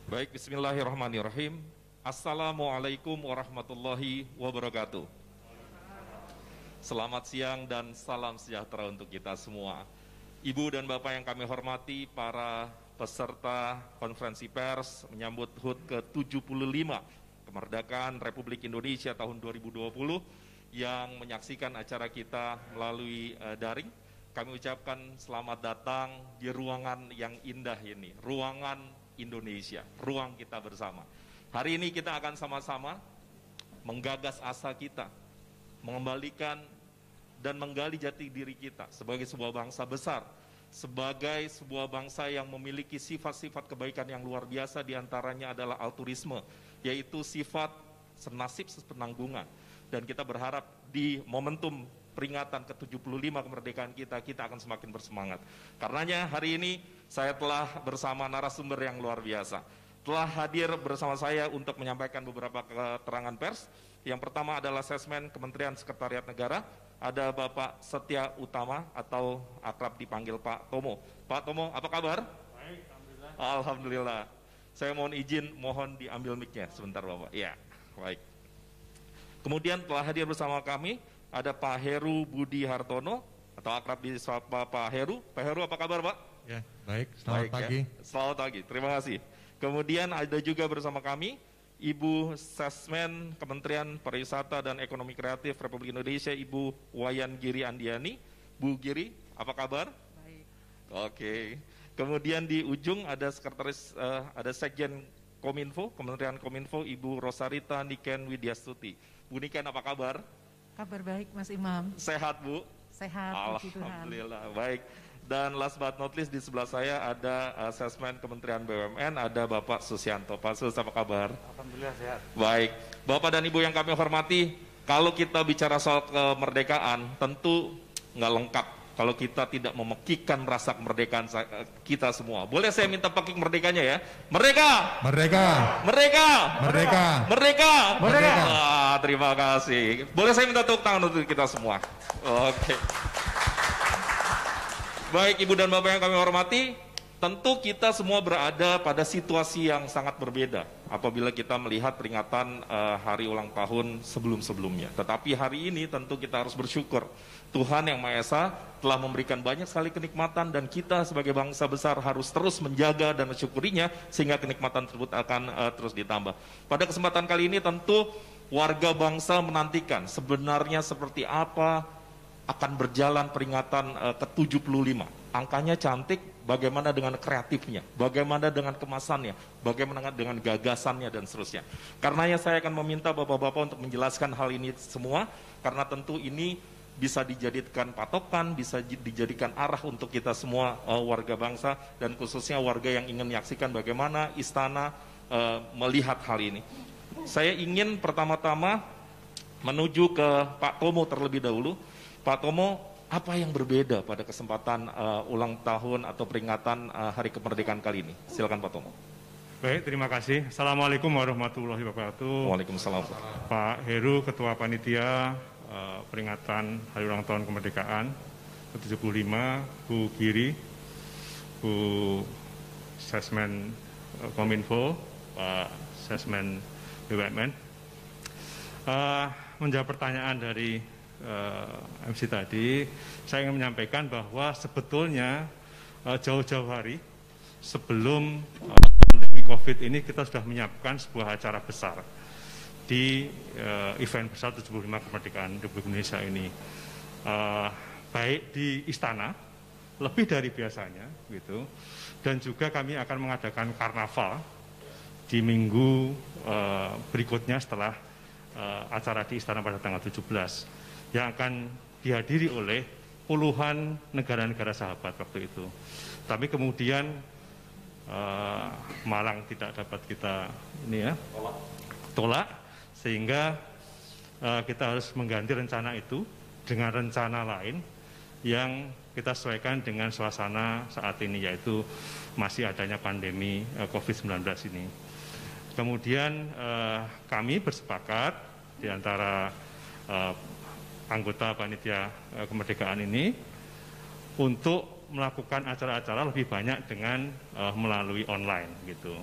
Baik, bismillahirrahmanirrahim. Assalamualaikum warahmatullahi wabarakatuh. Selamat siang dan salam sejahtera untuk kita semua. Ibu dan Bapak yang kami hormati, para peserta konferensi pers menyambut HUT ke-75 Kemerdekaan Republik Indonesia tahun 2020 yang menyaksikan acara kita melalui daring. Kami ucapkan selamat datang di ruangan yang indah ini, ruangan Indonesia, ruang kita bersama. Hari ini kita akan sama-sama menggagas asa kita, mengembalikan dan menggali jati diri kita sebagai sebuah bangsa besar, sebagai sebuah bangsa yang memiliki sifat-sifat kebaikan yang luar biasa, diantaranya adalah altruisme, yaitu sifat senasib sepenanggungan. Dan kita berharap di momentum peringatan ke-75 kemerdekaan kita akan semakin bersemangat. Karenanya hari ini saya telah bersama narasumber yang luar biasa. Telah hadir bersama saya untuk menyampaikan beberapa keterangan pers. Yang pertama adalah Sesmen Kementerian Sekretariat Negara. Ada Bapak Setia Utama atau akrab dipanggil Pak Tomo. Pak Tomo, apa kabar? Baik, alhamdulillah. Alhamdulillah. Saya mohon diambil mic-nya sebentar Bapak. Ya, baik. Kemudian telah hadir bersama kami ada Pak Heru Budi Hartono atau akrab disapa Pak Heru. Pak Heru, apa kabar Pak? Ya, baik. Selamat pagi. Ya. Selamat pagi, terima kasih. Kemudian ada juga bersama kami Ibu Sesmen Kementerian Pariwisata dan Ekonomi Kreatif Republik Indonesia, Ibu Wayan Giri Andiani. Bu Giri, apa kabar? Baik. Oke. Kemudian di ujung ada sekretaris, ada Sekjen Kominfo, Kementerian Kominfo, Ibu Rosarita Niken Widyastuti. Bu Niken, apa kabar? Kabar baik Mas Imam. Sehat Bu? Sehat, puji Tuhan. Alhamdulillah, baik. Dan last but not least di sebelah saya ada Sesmen Kementerian BUMN, ada Bapak Susianto. Pak Sus, apa kabar? Alhamdulillah sehat. Baik, Bapak dan Ibu yang kami hormati, kalau kita bicara soal kemerdekaan, tentu nggak lengkap kalau kita tidak memekikkan rasa kemerdekaan kita semua. Boleh saya minta pakik merdekanya ya? Merdeka! Merdeka! Merdeka! Merdeka! Merdeka! Merdeka! Terima kasih. Boleh saya minta tepuk tangan untuk kita semua? Oke. Baik, Ibu dan Bapak yang kami hormati, tentu kita semua berada pada situasi yang sangat berbeda apabila kita melihat peringatan hari ulang tahun sebelum-sebelumnya. Tetapi hari ini tentu kita harus bersyukur. Tuhan Yang Maha Esa telah memberikan banyak sekali kenikmatan dan kita sebagai bangsa besar harus terus menjaga dan mensyukurinya sehingga kenikmatan tersebut akan terus ditambah. Pada kesempatan kali ini tentu warga bangsa menantikan sebenarnya seperti apa akan berjalan peringatan ke-75. Angkanya cantik, bagaimana dengan kreatifnya, bagaimana dengan kemasannya, bagaimana dengan gagasannya dan seterusnya. Karenanya saya akan meminta Bapak-Bapak untuk menjelaskan hal ini semua, karena tentu ini bisa dijadikan patokan, bisa dijadikan arah untuk kita semua warga bangsa, dan khususnya warga yang ingin menyaksikan bagaimana istana melihat hal ini. Saya ingin pertama-tama menuju ke Pak Tomo terlebih dahulu. Pak Tomo, apa yang berbeda pada kesempatan ulang tahun atau peringatan Hari Kemerdekaan kali ini? Silakan Pak Tomo. Baik, terima kasih. Assalamualaikum warahmatullahi wabarakatuh. Waalaikumsalam. Pak Heru, Ketua Panitia peringatan Hari Ulang Tahun Kemerdekaan ke-75, Bu Giri, Bu Sesmen Kominfo, Pak Sesmen BUMN. Menjawab pertanyaan dari MC tadi, saya ingin menyampaikan bahwa sebetulnya jauh-jauh hari sebelum pandemi COVID ini kita sudah menyiapkan sebuah acara besar di event besar 75 Kemerdekaan Republik Indonesia ini, baik di istana lebih dari biasanya gitu, dan juga kami akan mengadakan karnaval di minggu berikutnya setelah acara di istana pada tanggal 17 yang akan dihadiri oleh puluhan negara-negara sahabat waktu itu. Tapi kemudian Malang tidak dapat kita tolak, sehingga kita harus mengganti rencana itu dengan rencana lain yang kita sesuaikan dengan suasana saat ini, yaitu masih adanya pandemi COVID-19 ini. Kemudian kami bersepakat di antara anggota panitia kemerdekaan ini untuk melakukan acara-acara lebih banyak dengan melalui online gitu.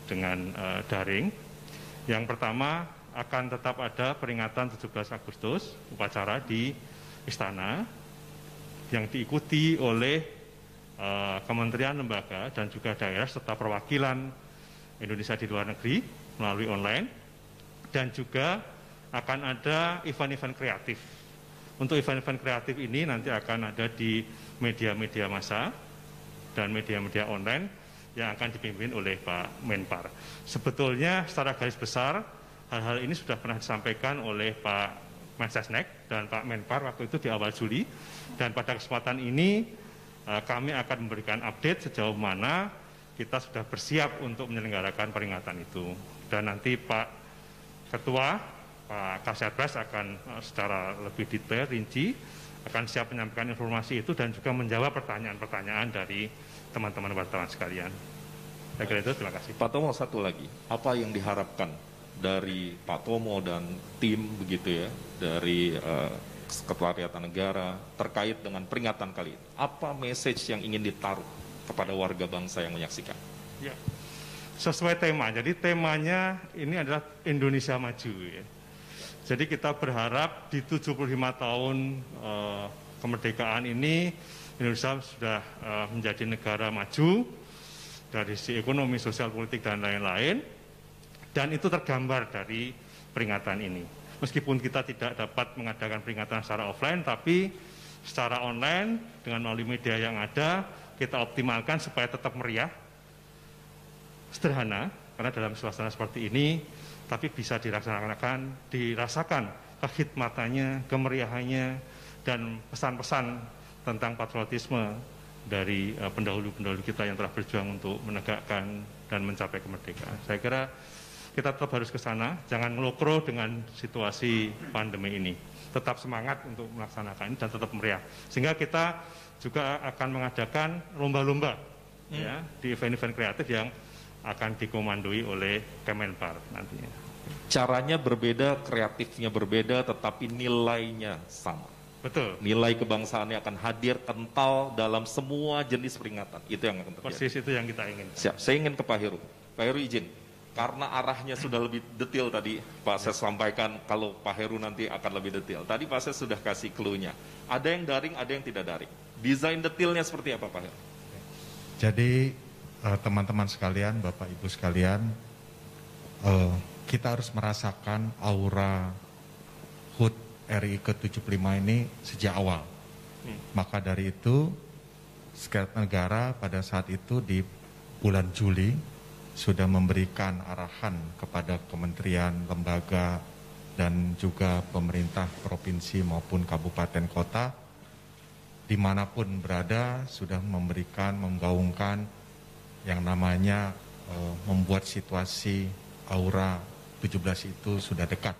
dengan daring. Yang pertama akan tetap ada peringatan 17 Agustus upacara di Istana yang diikuti oleh kementerian, lembaga, dan juga daerah serta perwakilan Indonesia di luar negeri melalui online, dan juga akan ada event-event kreatif. Untuk event-event kreatif ini nanti akan ada di media-media massa dan media-media online yang akan dipimpin oleh Pak Menpar. Sebetulnya secara garis besar hal-hal ini sudah pernah disampaikan oleh Pak Mensesnek dan Pak Menpar waktu itu di awal Juli, dan pada kesempatan ini kami akan memberikan update sejauh mana kita sudah bersiap untuk menyelenggarakan peringatan itu. Dan nanti Pak Ketua, Pak Kasatgas akan secara lebih detail, rinci, akan siap menyampaikan informasi itu dan juga menjawab pertanyaan-pertanyaan dari teman-teman wartawan sekalian. Saya kira itu, terima kasih. Pak Tomo, satu lagi, apa yang diharapkan dari Pak Tomo dan tim begitu ya, dari Sekretariat Negara terkait dengan peringatan kali ini? Apa message yang ingin ditaruh kepada warga bangsa yang menyaksikan? Ya, sesuai tema. Jadi temanya ini adalah Indonesia Maju. Ya. Jadi kita berharap di 75 tahun kemerdekaan ini Indonesia sudah menjadi negara maju dari sisi ekonomi, sosial, politik, dan lain-lain. Dan itu tergambar dari peringatan ini. Meskipun kita tidak dapat mengadakan peringatan secara offline, tapi secara online dengan melalui media yang ada, kita optimalkan supaya tetap meriah, sederhana, karena dalam suasana seperti ini, tapi bisa dirasakan kekhidmatannya, kemeriahannya, dan pesan-pesan tentang patriotisme dari pendahulu-pendahulu kita yang telah berjuang untuk menegakkan dan mencapai kemerdekaan. Saya kira kita tetap harus ke sana, jangan ngelokro dengan situasi pandemi ini. Tetap semangat untuk melaksanakan ini dan tetap meriah. Sehingga kita juga akan mengadakan lomba-lomba ya, di event-event kreatif yang akan dikomandoi oleh Kemenpar nantinya. Caranya berbeda, kreatifnya berbeda, tetapi nilainya sama. Betul. Nilai kebangsaannya akan hadir kental dalam semua jenis peringatan. Itu yang akan terjadi. Persis itu yang kita ingin. Siap. Saya ingin ke Pak Heru. Pak Heru izin. Karena arahnya sudah lebih detail tadi Pak Ses sampaikan, kalau Pak Heru nanti akan lebih detail. Tadi Pak Ses sudah kasih clue-nya. Ada yang daring, ada yang tidak daring. Desain detailnya seperti apa Pak Heru? Jadi teman-teman sekalian, Bapak Ibu sekalian, kita harus merasakan aura HUT RI ke-75 ini sejak awal. Maka dari itu, Sekretariat Negara pada saat itu di bulan Juli sudah memberikan arahan kepada kementerian, lembaga, dan juga pemerintah provinsi maupun kabupaten kota, dimanapun berada sudah memberikan, menggaungkan yang namanya membuat situasi aura 17 itu sudah dekat.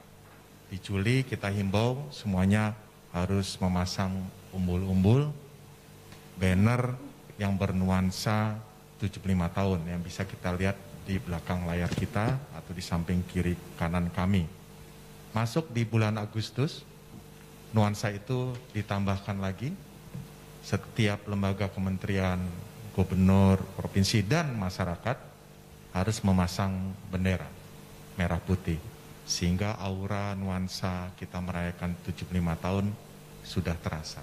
Di Juli kita himbau semuanya harus memasang umbul-umbul, banner yang bernuansa 75 tahun yang bisa kita lihat di belakang layar kita atau di samping kiri kanan kami. Masuk di bulan Agustus, nuansa itu ditambahkan lagi. Setiap lembaga kementerian, gubernur, provinsi, dan masyarakat harus memasang bendera merah putih. Sehingga aura nuansa kita merayakan 75 tahun sudah terasa.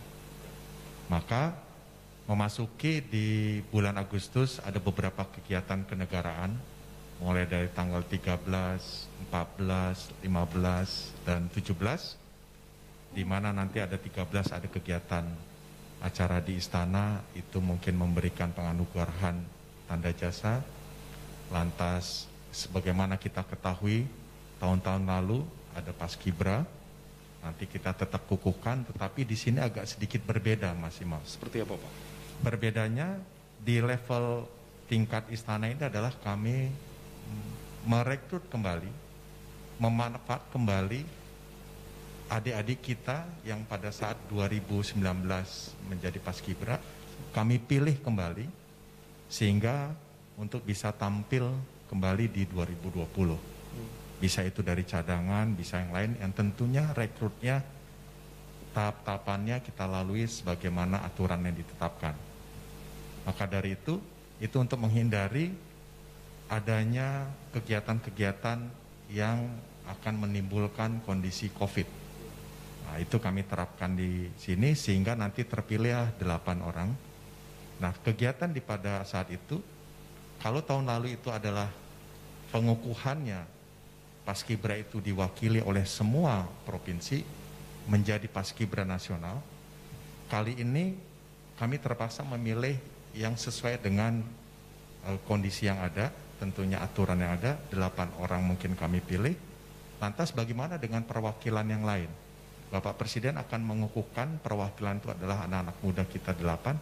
Maka memasuki di bulan Agustus ada beberapa kegiatan kenegaraan, mulai dari tanggal 13, 14, 15, dan 17, di mana nanti ada 13 ada kegiatan acara di Istana, itu mungkin memberikan penganugerahan tanda jasa. Lantas, sebagaimana kita ketahui, tahun-tahun lalu ada Paskibra, nanti kita tetap kukuhkan, tetapi di sini agak sedikit berbeda, Mas Imam. Seperti apa Pak? Berbedanya di level tingkat istana ini adalah kami merekrut kembali, memanfaat kembali adik-adik kita yang pada saat 2019 menjadi Paskibra, kami pilih kembali sehingga untuk bisa tampil kembali di 2020. Bisa itu dari cadangan, bisa yang lain, yang tentunya rekrutnya tahap-tahapannya kita lalui sebagaimana aturan yang ditetapkan. Maka dari itu untuk menghindari adanya kegiatan-kegiatan yang akan menimbulkan kondisi COVID. Nah, itu kami terapkan di sini sehingga nanti terpilih 8 orang. Nah, kegiatan di pada saat itu, kalau tahun lalu itu adalah pengukuhannya Paskibra itu diwakili oleh semua provinsi menjadi Paskibra nasional. Kali ini kami terpaksa memilih yang sesuai dengan kondisi yang ada, tentunya aturan yang ada, 8 orang mungkin kami pilih. Lantas bagaimana dengan perwakilan yang lain? Bapak Presiden akan mengukuhkan perwakilan itu adalah anak-anak muda kita 8.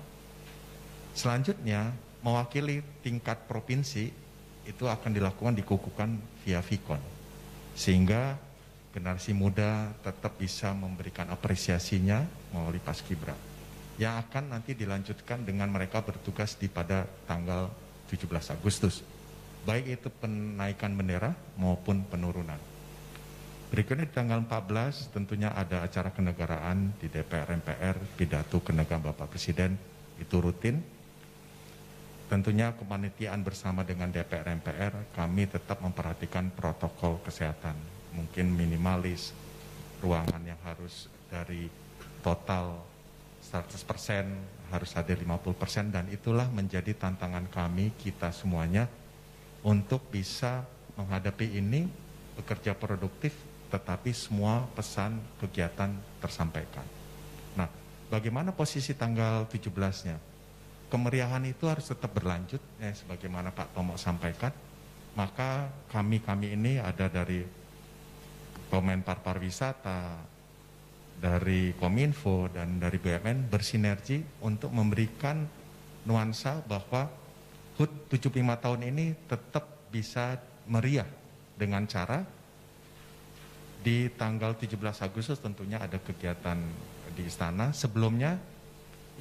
Selanjutnya mewakili tingkat provinsi itu akan dilakukan dikukuhkan via Vikon. Sehingga generasi muda tetap bisa memberikan apresiasinya melalui Paskibra. Yang akan nanti dilanjutkan dengan mereka bertugas di pada tanggal 17 Agustus. Baik itu penaikan bendera maupun penurunan. Berikutnya di tanggal 14 tentunya ada acara kenegaraan di DPR MPR, pidato kenegaraan Bapak Presiden itu rutin. Tentunya kepanitiaan bersama dengan DPR MPR kami tetap memperhatikan protokol kesehatan. Mungkin minimalis, ruangan yang harus dari total 100% harus ada 50%, dan itulah menjadi tantangan kami kita semuanya untuk bisa menghadapi ini, bekerja produktif tetapi semua pesan kegiatan tersampaikan. Nah, bagaimana posisi tanggal 17-nya? Kemeriahan itu harus tetap berlanjut, sebagaimana Pak Tomo sampaikan. Maka kami ini ada dari Kemenpar Pariwisata, dari Kominfo, dan dari BUMN bersinergi untuk memberikan nuansa bahwa HUT 75 tahun ini tetap bisa meriah dengan cara di tanggal 17 Agustus tentunya ada kegiatan di istana. Sebelumnya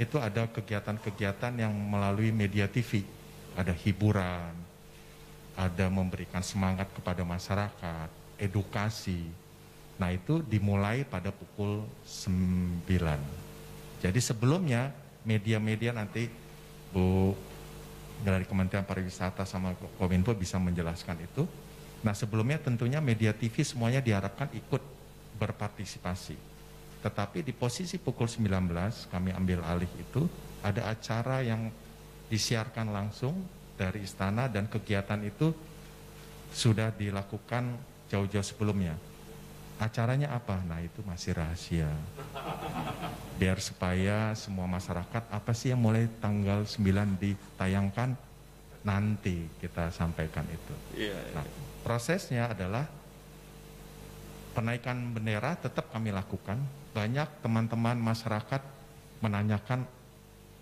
itu ada kegiatan-kegiatan yang melalui media TV, ada hiburan, ada memberikan semangat kepada masyarakat, edukasi. Nah, itu dimulai pada pukul 9. Jadi sebelumnya media-media nanti Bu dari Kementerian Pariwisata sama Kominfo bisa menjelaskan itu. Nah, sebelumnya tentunya media TV semuanya diharapkan ikut berpartisipasi. Tetapi di posisi pukul 19 kami ambil alih itu, ada acara yang disiarkan langsung dari istana dan kegiatan itu sudah dilakukan jauh-jauh sebelumnya. Acaranya apa? Nah, itu masih rahasia. Biar supaya semua masyarakat apa sih yang mulai tanggal 9 ditayangkan, nanti kita sampaikan itu. Nah, prosesnya adalah penaikan bendera tetap kami lakukan. Banyak teman-teman masyarakat menanyakan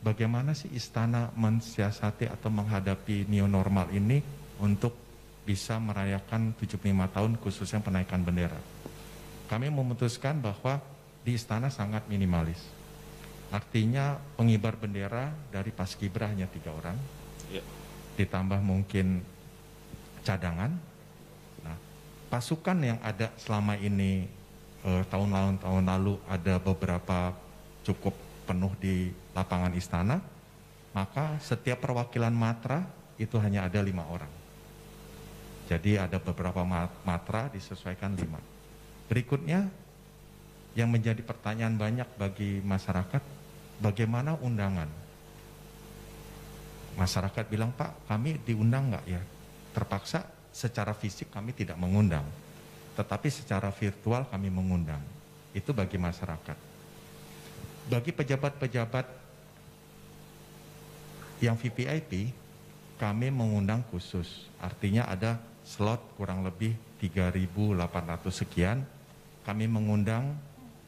bagaimana sih istana mensiasati atau menghadapi new normal ini untuk bisa merayakan 75 tahun khususnya penaikan bendera. Kami memutuskan bahwa di istana sangat minimalis. Artinya pengibar bendera dari Paskibra hanya 3 orang. Ditambah mungkin cadangan. Nah, pasukan yang ada selama ini tahun lalu ada beberapa cukup penuh di lapangan istana, maka setiap perwakilan matra itu hanya ada 5 orang. Jadi ada beberapa matra disesuaikan 5. Berikutnya yang menjadi pertanyaan banyak bagi masyarakat, bagaimana undangan? Masyarakat bilang, Pak, kami diundang nggak ya? Terpaksa secara fisik kami tidak mengundang, tetapi secara virtual kami mengundang. Itu bagi masyarakat. Bagi pejabat-pejabat yang VVIP, kami mengundang khusus. Artinya ada slot kurang lebih 3.800 sekian. Kami mengundang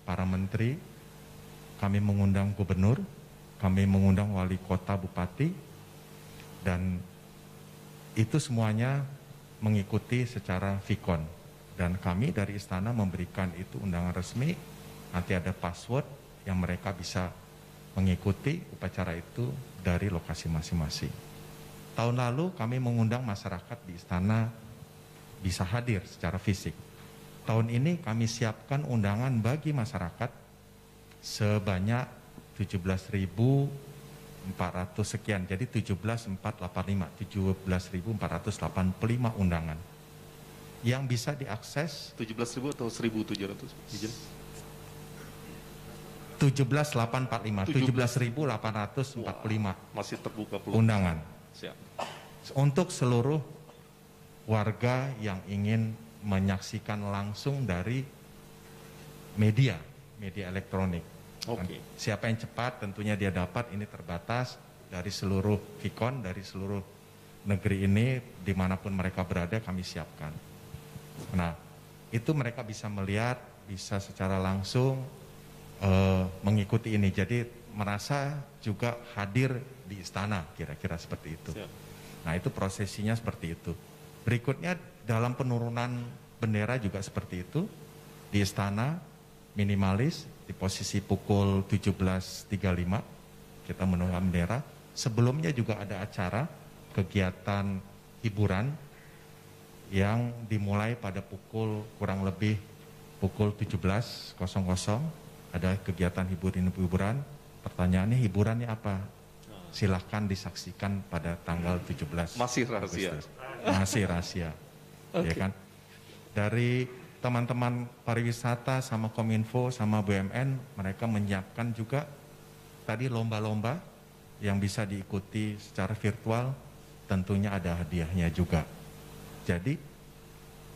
para menteri, kami mengundang gubernur, kami mengundang wali kota, bupati, dan itu semuanya mengikuti secara Vikon. Dan kami dari istana memberikan itu undangan resmi, nanti ada password yang mereka bisa mengikuti upacara itu dari lokasi masing-masing. Tahun lalu kami mengundang masyarakat di istana bisa hadir secara fisik. Tahun ini kami siapkan undangan bagi masyarakat sebanyak 17.800 sekian, jadi 17.485 undangan yang bisa diakses. 17.000 atau 1.700 izin? 17.845 masih terbuka peluang undangan. Siap. Untuk seluruh warga yang ingin menyaksikan langsung dari media elektronik. Oke. Siapa yang cepat tentunya dia dapat, ini terbatas dari seluruh Vicon, dari seluruh negeri ini, dimanapun mereka berada kami siapkan. Nah, itu mereka bisa melihat, bisa secara langsung mengikuti ini. Jadi merasa juga hadir di istana, kira-kira seperti itu. Siap. Nah, itu prosesinya seperti itu. Berikutnya dalam penurunan bendera juga seperti itu. Di istana minimalis di posisi pukul 17.35 kita menurunkan bendera. Sebelumnya juga ada acara kegiatan hiburan yang dimulai pada kurang lebih pukul 17.00. Ada kegiatan hiburan. Pertanyaannya hiburannya apa? Silahkan disaksikan pada tanggal 17. Masih rahasia. Agustus. Masih rahasia. Okay. Ya kan? Dari teman-teman pariwisata sama Kominfo sama BUMN, mereka menyiapkan juga tadi lomba-lomba yang bisa diikuti secara virtual, tentunya ada hadiahnya juga. Jadi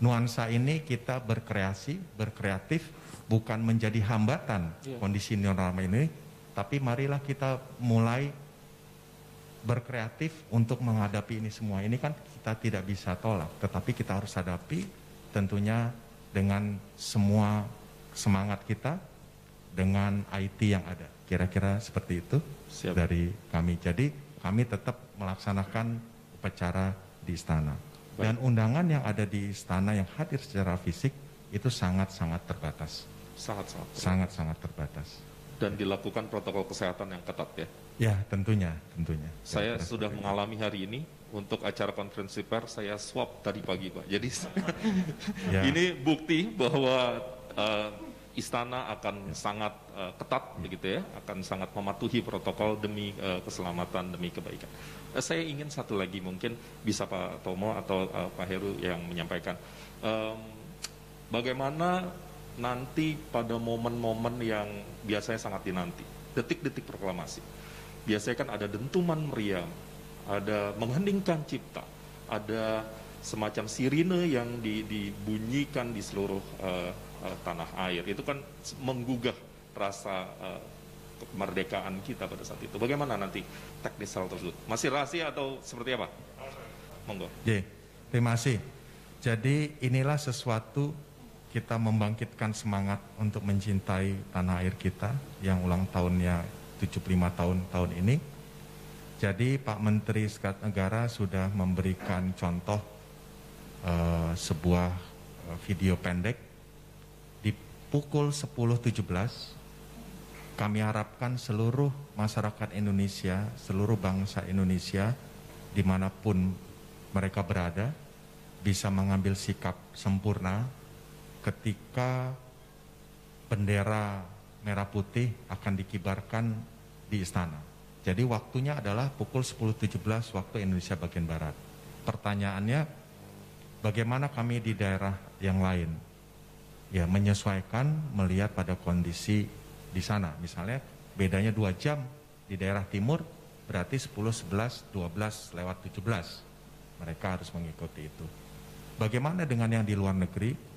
nuansa ini kita berkreatif, bukan menjadi hambatan kondisi new normal ini, tapi marilah kita mulai berkreatif untuk menghadapi ini semua. Ini kan kita tidak bisa tolak, tetapi kita harus hadapi tentunya dengan semua semangat kita, dengan IT yang ada. Kira-kira seperti itu. Siap. Dari kami. Jadi kami tetap melaksanakan upacara di istana. Baik. Dan undangan yang ada di istana yang hadir secara fisik itu sangat-sangat terbatas. Sangat-sangat terbatas. Dan dilakukan protokol kesehatan yang ketat ya? Ya, tentunya. Saya sudah mengalami hari ini, untuk acara konferensi pers saya swab tadi pagi Pak. Jadi ya. Ini bukti bahwa istana akan sangat ketat begitu ya, akan sangat mematuhi protokol demi keselamatan, demi kebaikan. Saya ingin satu lagi, mungkin bisa Pak Tomo atau Pak Heru yang menyampaikan. Bagaimana nanti pada momen-momen yang biasanya sangat dinanti, detik-detik proklamasi. Biasanya kan ada dentuman meriam, ada mengheningkan cipta, ada semacam sirine yang dibunyikan di seluruh tanah air. Itu kan menggugah rasa kemerdekaan kita pada saat itu. Bagaimana nanti teknis hal tersebut? Masih rahasia atau seperti apa? Monggo. Terima kasih. Jadi inilah sesuatu kita membangkitkan semangat untuk mencintai tanah air kita yang ulang tahunnya 75 tahun ini. Jadi Pak Menteri Sekretariat Negara sudah memberikan contoh sebuah video pendek di pukul 10.17. Kami harapkan seluruh masyarakat Indonesia, seluruh bangsa Indonesia, dimanapun mereka berada, bisa mengambil sikap sempurna ketika bendera merah putih akan dikibarkan di istana. Jadi waktunya adalah pukul 10.17 waktu Indonesia bagian Barat. Pertanyaannya, bagaimana kami di daerah yang lain? Ya, menyesuaikan melihat pada kondisi di sana. Misalnya bedanya 2 jam di daerah timur, berarti 10, 11, 12 lewat 17. Mereka harus mengikuti itu. Bagaimana dengan yang di luar negeri?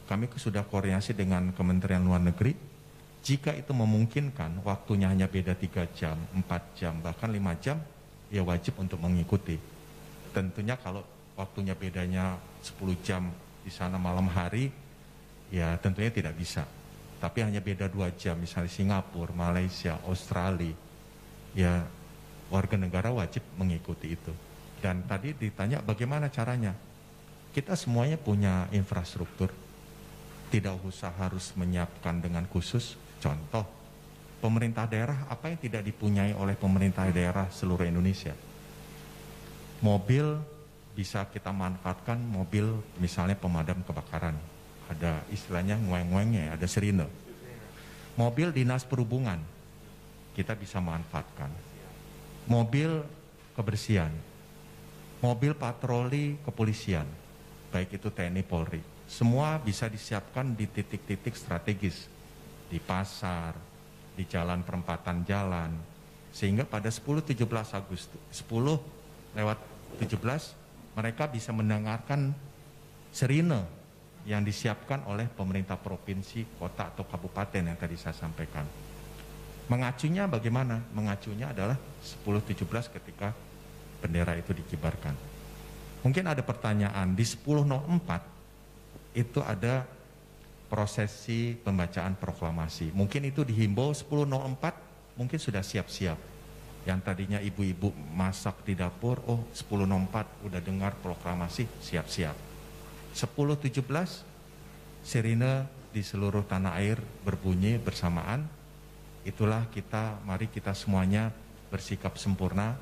Kami sudah koordinasi dengan Kementerian Luar Negeri. Jika itu memungkinkan, waktunya hanya beda 3 jam, 4 jam, bahkan 5 jam, ya wajib untuk mengikuti. Tentunya kalau waktunya bedanya 10 jam di sana malam hari, ya tentunya tidak bisa. Tapi hanya beda 2 jam, misalnya Singapura, Malaysia, Australia, ya warga negara wajib mengikuti itu. Dan tadi ditanya bagaimana caranya? Kita semuanya punya infrastruktur, tidak usah harus menyiapkan dengan khusus. Contoh, pemerintah daerah apa yang tidak dipunyai oleh pemerintah daerah seluruh Indonesia? Mobil bisa kita manfaatkan, mobil misalnya pemadam kebakaran. Ada istilahnya ngueng-nguengnya, ada sirine. Mobil dinas perhubungan, kita bisa manfaatkan. mobil kebersihan, mobil patroli kepolisian, baik itu TNI Polri, semua bisa disiapkan di titik-titik strategis, di pasar, di jalan perempatan jalan, sehingga pada 10-17 Agustus, 10/17 mereka bisa mendengarkan sirine yang disiapkan oleh pemerintah provinsi, kota atau kabupaten yang tadi saya sampaikan. Mengacunya bagaimana? Mengacunya adalah 10.17 ketika bendera itu dikibarkan. Mungkin ada pertanyaan, di 10.04 itu ada prosesi pembacaan proklamasi. Mungkin itu dihimbau 10.04, mungkin sudah siap-siap. Yang tadinya ibu-ibu masak di dapur, 10.04 udah dengar proklamasi, siap-siap. 10.17 sirine di seluruh tanah air berbunyi bersamaan. Itulah mari kita semuanya bersikap sempurna,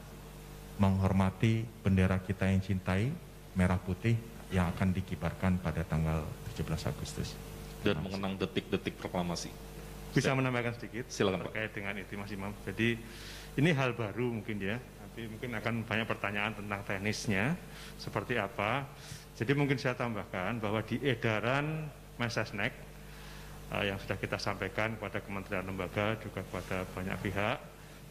menghormati bendera kita yang cintai, merah putih yang akan dikibarkan pada tanggal 17 Agustus. Dan mengenang detik-detik proklamasi. Bisa menambahkan sedikit? Silakan, terkait dengan itu Mas Imam. Jadi ini hal baru mungkin ya, nanti mungkin akan banyak pertanyaan tentang teknisnya, seperti apa. Jadi mungkin saya tambahkan bahwa di edaran Mensesnek, yang sudah kita sampaikan kepada kementerian lembaga, juga kepada banyak pihak,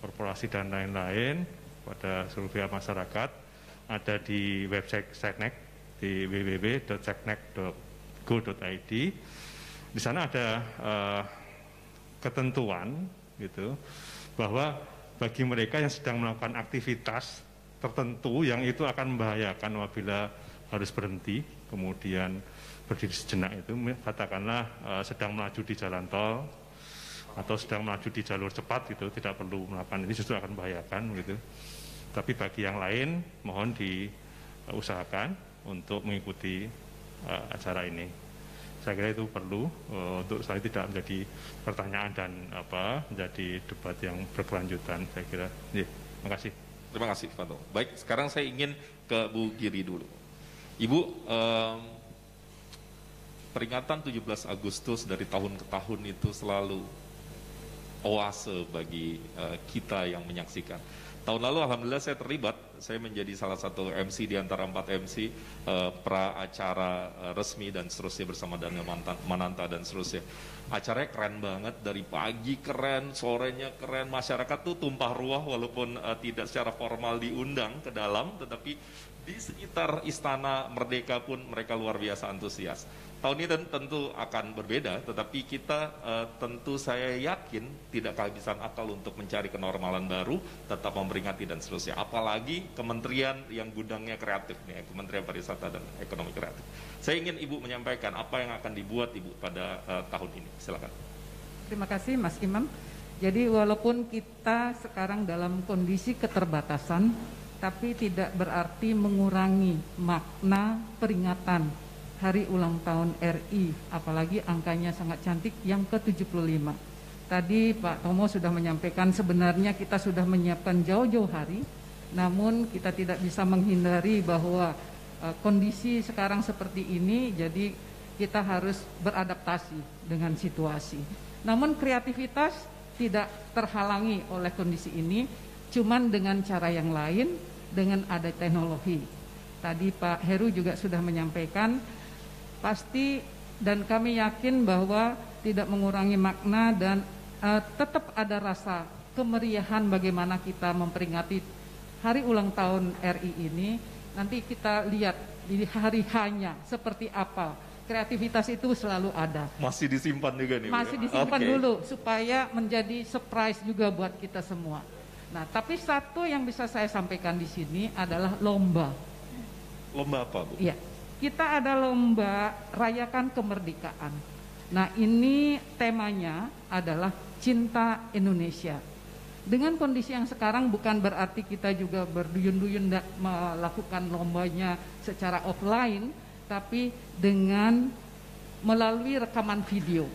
korporasi dan lain-lain, pada seluruh pihak masyarakat, ada di website Seknek di www.seknek.go.id. Di sana ada ketentuan gitu bahwa bagi mereka yang sedang melakukan aktivitas tertentu yang itu akan membahayakan apabila harus berhenti, kemudian berdiri sejenak itu, katakanlah sedang melaju di jalan tol atau sedang melaju di jalur cepat gitu, tidak perlu melakukan ini, justru akan membahayakan gitu. Tapi bagi yang lain mohon diusahakan untuk mengikuti acara ini. Saya kira itu perlu untuk saya tidak menjadi pertanyaan dan menjadi debat yang berkelanjutan. Saya kira. Terima kasih. Terima kasih, Fadol. Baik, sekarang saya ingin ke Bu Giri dulu. Ibu, peringatan 17 Agustus dari tahun ke tahun itu selalu oase bagi kita yang menyaksikan. Tahun lalu alhamdulillah saya terlibat, saya menjadi salah satu MC di antara 4 MC pra acara resmi dan seterusnya bersama Daniel Mananta dan seterusnya. Acaranya keren banget, dari pagi keren, sorenya keren, masyarakat tuh tumpah ruah walaupun tidak secara formal diundang ke dalam, tetapi di sekitar Istana Merdeka pun mereka luar biasa antusias. Tahun ini tentu akan berbeda, tetapi kita tentu saya yakin tidak kehabisan akal untuk mencari kenormalan baru, tetap memperingati dan seterusnya. Apalagi kementerian yang gudangnya kreatif nih, Kementerian Pariwisata dan Ekonomi Kreatif. Saya ingin Ibu menyampaikan apa yang akan dibuat Ibu pada tahun ini. Silakan. Terima kasih Mas Imam. Jadi walaupun kita sekarang dalam kondisi keterbatasan, tapi tidak berarti mengurangi makna peringatan Hari Ulang Tahun RI, apalagi angkanya sangat cantik yang ke-75. Tadi Pak Tomo sudah menyampaikan sebenarnya kita sudah menyiapkan jauh-jauh hari, namun kita tidak bisa menghindari bahwa kondisi sekarang seperti ini, jadi kita harus beradaptasi dengan situasi. Namun kreativitas tidak terhalangi oleh kondisi ini, cuman dengan cara yang lain, dengan ada teknologi. Tadi Pak Heru juga sudah menyampaikan, pasti dan kami yakin bahwa tidak mengurangi makna dan tetap ada rasa kemeriahan bagaimana kita memperingati Hari Ulang Tahun RI ini. Nanti kita lihat di hari hanya seperti apa. Kreativitas itu selalu ada. Masih disimpan juga nih. Masih disimpan dulu supaya menjadi surprise juga buat kita semua. Nah, tapi satu yang bisa saya sampaikan di sini adalah lomba. Lomba apa, Bu? Iya, kita ada lomba rayakan kemerdekaan. Nah, ini temanya adalah Cinta Indonesia. Dengan kondisi yang sekarang bukan berarti kita juga berduyun-duyun melakukan lombanya secara offline, tapi dengan melalui rekaman video.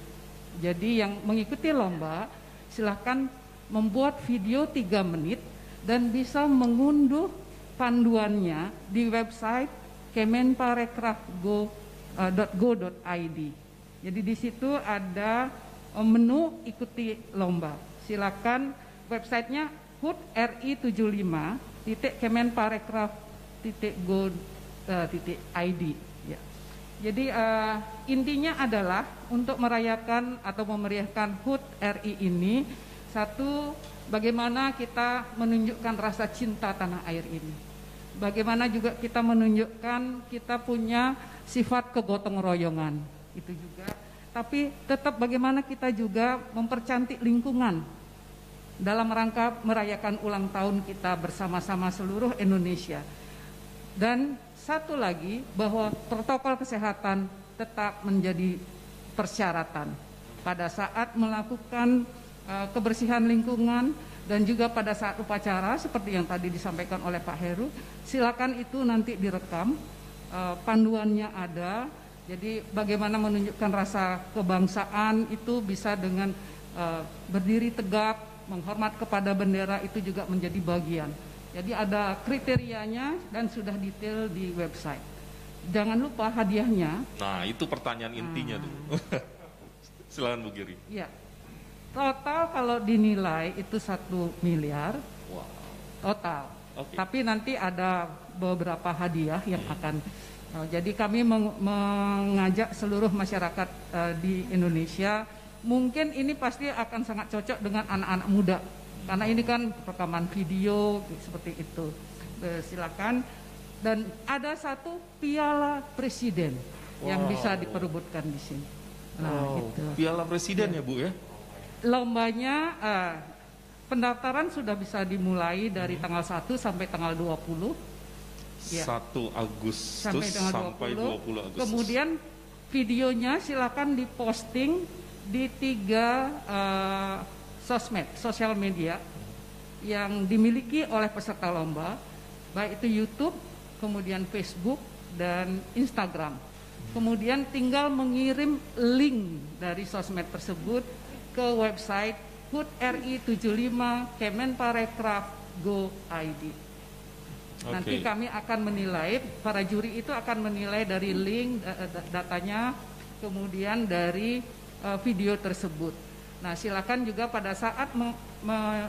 Jadi yang mengikuti lomba silahkan membuat video 3 menit dan bisa mengunduh panduannya di website kemenparekraf.go.id. Jadi di situ ada menu ikuti lomba. Silakan, websitenya HUT RI 75.kemenparekraf.go.id. Ya. Jadi intinya adalah untuk merayakan atau memeriahkan HUT RI ini, satu, bagaimana kita menunjukkan rasa cinta tanah air ini. Bagaimana juga kita menunjukkan kita punya sifat kegotong royongan, itu juga. Tapi tetap bagaimana kita juga mempercantik lingkungan dalam rangka merayakan ulang tahun kita bersama-sama seluruh Indonesia. Dan satu lagi, bahwa protokol kesehatan tetap menjadi persyaratan pada saat melakukan kebersihan lingkungan dan juga pada saat upacara seperti yang tadi disampaikan oleh Pak Heru. Silakan itu nanti direkam, panduannya ada. Jadi bagaimana menunjukkan rasa kebangsaan itu bisa dengan berdiri tegak, menghormat kepada bendera, itu juga menjadi bagian. Jadi ada kriterianya dan sudah detail di website. Jangan lupa hadiahnya. Nah, itu pertanyaan intinya tuh. Silakan Bu Giri. Ya. Total kalau dinilai itu 1 miliar. Wow. Total. Okay. Tapi nanti ada beberapa hadiah yang akan. Jadi kami mengajak seluruh masyarakat di Indonesia. Mungkin ini pasti akan sangat cocok dengan anak-anak muda. Karena ini kan rekaman video seperti itu. Silakan. Dan ada 1 piala presiden yang bisa diperebutkan di sini. Nah, gitu. Piala presiden ya Bu ya? Lombanya pendaftaran sudah bisa dimulai dari tanggal 1 sampai tanggal 20. Ya. 1 Agustus sampai 20 Agustus. Kemudian videonya silakan diposting di 3 sosial media yang dimiliki oleh peserta lomba, baik itu YouTube, kemudian Facebook dan Instagram. Kemudian tinggal mengirim link dari sosmed tersebut ke website HUT RI 75 Kemenparekraf.go.id. Nanti kami akan menilai, para juri itu akan menilai dari link datanya, kemudian dari video tersebut. Nah, silakan juga pada saat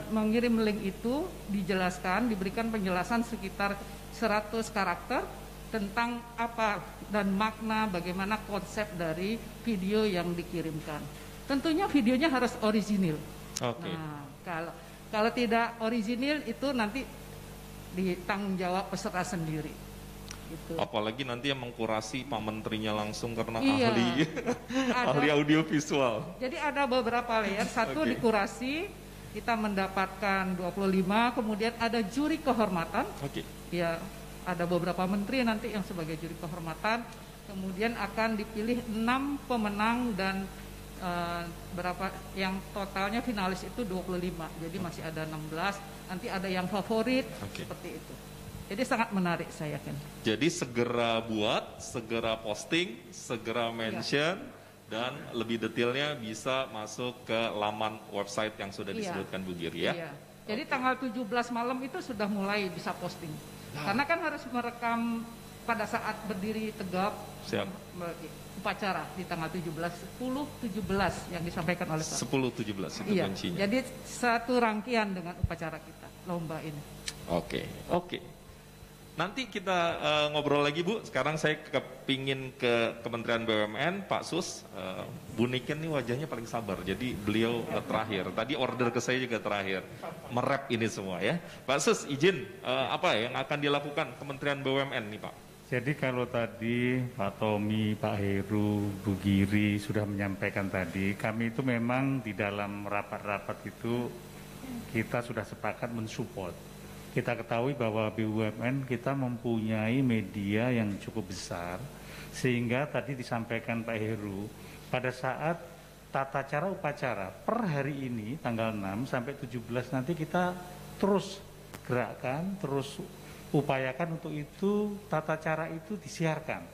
mengirim link itu dijelaskan, diberikan penjelasan sekitar 100 karakter tentang apa dan makna bagaimana konsep dari video yang dikirimkan. Tentunya videonya harus orisinil. Nah, kalau tidak orisinil itu nanti ditanggung jawab peserta sendiri. Gitu. Apalagi nanti yang mengkurasi Pak Menterinya langsung karena ahli audiovisual. Jadi ada beberapa layer. 1 dikurasi, kita mendapatkan 25, kemudian ada juri kehormatan. Ya, ada beberapa menteri nanti yang sebagai juri kehormatan. Kemudian akan dipilih 6 pemenang dan berapa yang totalnya finalis itu 25. Jadi masih ada 16. Nanti ada yang favorit seperti itu. Jadi sangat menarik saya yakin. Jadi segera buat, segera posting, segera mention, dan lebih detailnya bisa masuk ke laman website yang sudah disebutkan Bu Giri ya. Jadi tanggal 17 malam itu sudah mulai bisa posting. Karena kan harus merekam pada saat berdiri tegap. Siap. Upacara di tanggal 10-17 yang disampaikan oleh Pak. 10-17 itu kuncinya. Jadi satu rangkaian dengan upacara kita, lomba ini. Oke. Nanti kita ngobrol lagi Bu. Sekarang saya kepingin ke Kementerian BUMN, Pak Sus. Bu Niken nih wajahnya paling sabar, jadi beliau terakhir. Tadi order ke saya juga terakhir. Merep ini semua ya. Pak Sus, izin apa yang akan dilakukan Kementerian BUMN nih Pak? Jadi kalau tadi Pak Tommy, Pak Heru, Bu Giri sudah menyampaikan tadi, kami itu memang di dalam rapat-rapat itu kita sudah sepakat mensupport. Kita ketahui bahwa BUMN kita mempunyai media yang cukup besar, sehingga tadi disampaikan Pak Heru, pada saat tata cara upacara per hari ini tanggal 6 sampai 17 nanti kita terus gerakkan, terus upayakan untuk itu tata cara itu disiarkan.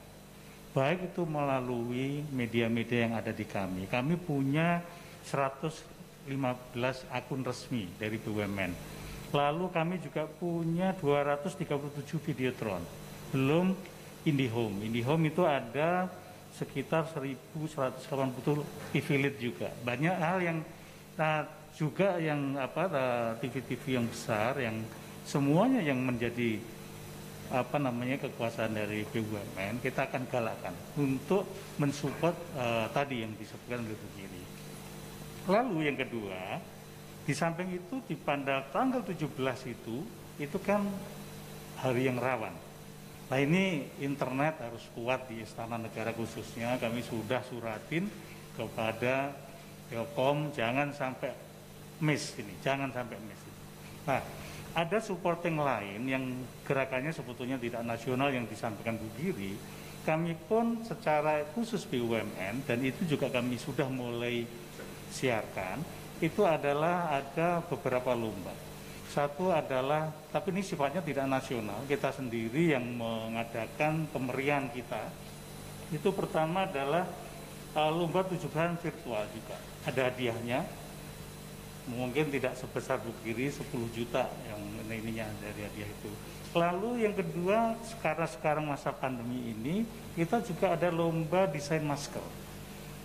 Baik itu melalui media-media yang ada di kami. Kami punya 115 akun resmi dari BUMN. Lalu kami juga punya 237 videotron. Belum IndiHome. IndiHome itu ada sekitar 1.180 affiliate juga. Banyak hal yang juga yang TV-TV yang besar yang semuanya yang menjadi kekuasaan dari BUMN, kita akan galakkan untuk mensupport tadi yang disebutkan oleh Bu Giri. Lalu yang kedua, di samping itu pada tanggal 17 itu kan hari yang rawan. Nah ini internet harus kuat di Istana Negara khususnya. Kami sudah suratin kepada Telkom jangan sampai miss ini, jangan sampai miss. Nah ada supporting lain yang gerakannya sebetulnya tidak nasional yang disampaikan Bu Giri. Kami pun secara khusus BUMN dan itu juga kami sudah mulai siarkan. Itu adalah ada beberapa lomba. Satu adalah, tapi ini sifatnya tidak nasional, kita sendiri yang mengadakan pemerian kita. Itu pertama adalah lomba 17-an virtual juga. Ada hadiahnya, mungkin tidak sebesar Bu Giri 10 juta yang ininya dari hadiah itu. Lalu yang kedua, sekarang masa pandemi ini, kita juga ada lomba desain masker.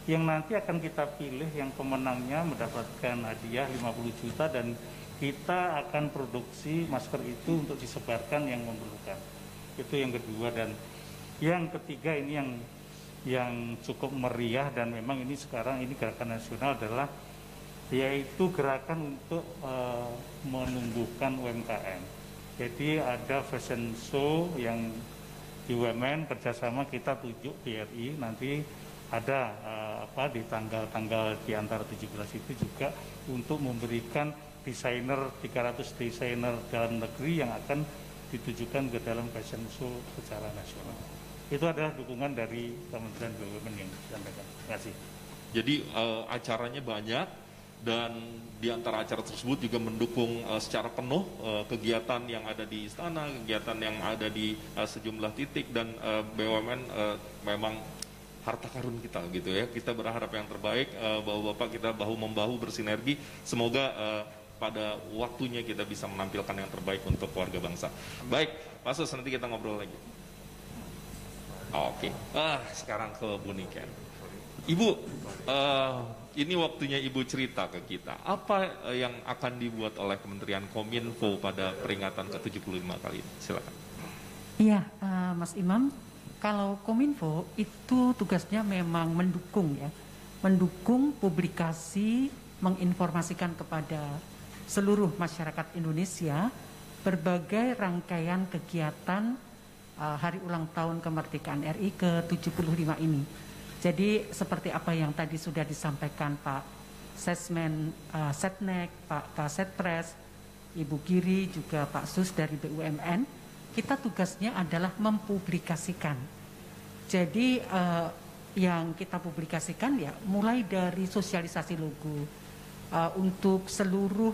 Yang nanti akan kita pilih yang pemenangnya mendapatkan hadiah 50 juta dan kita akan produksi masker itu untuk disebarkan yang memerlukan. Itu yang kedua. Dan yang ketiga ini yang cukup meriah dan memang ini sekarang ini gerakan nasional adalah yaitu gerakan untuk menumbuhkan UMKM. Jadi ada fashion show yang BUMN kerjasama kita tunjuk BRI nanti ada di tanggal-tanggal di antara 17 itu juga untuk memberikan 300 desainer dalam negeri yang akan ditujukan ke dalam fashion show secara nasional. Itu adalah dukungan dari Kementerian BUMN yang disampaikan. Terima kasih. Jadi acaranya banyak dan di antara acara tersebut juga mendukung secara penuh kegiatan yang ada di istana, kegiatan yang ada di sejumlah titik dan BUMN memang harta karun kita gitu ya. Kita berharap yang terbaik, Bapak-bapak kita bahu-membahu bersinergi. Semoga pada waktunya kita bisa menampilkan yang terbaik untuk keluarga bangsa. Baik, Pak Sus, nanti kita ngobrol lagi. Oke. Sekarang ke Bu Niken. Ibu, ini waktunya Ibu cerita ke kita. Apa yang akan dibuat oleh Kementerian Kominfo pada peringatan ke-75 kali ini? Silakan. Iya, Mas Imam. Kalau Kominfo itu tugasnya memang mendukung ya, mendukung publikasi, menginformasikan kepada seluruh masyarakat Indonesia berbagai rangkaian kegiatan hari ulang tahun kemerdekaan RI ke-75 ini. Jadi seperti apa yang tadi sudah disampaikan Pak Sesmen, Setnek, Pak Kasetpres, Ibu Giri, juga Pak Sus dari BUMN, kita tugasnya adalah mempublikasikan. Jadi yang kita publikasikan ya mulai dari sosialisasi logo untuk seluruh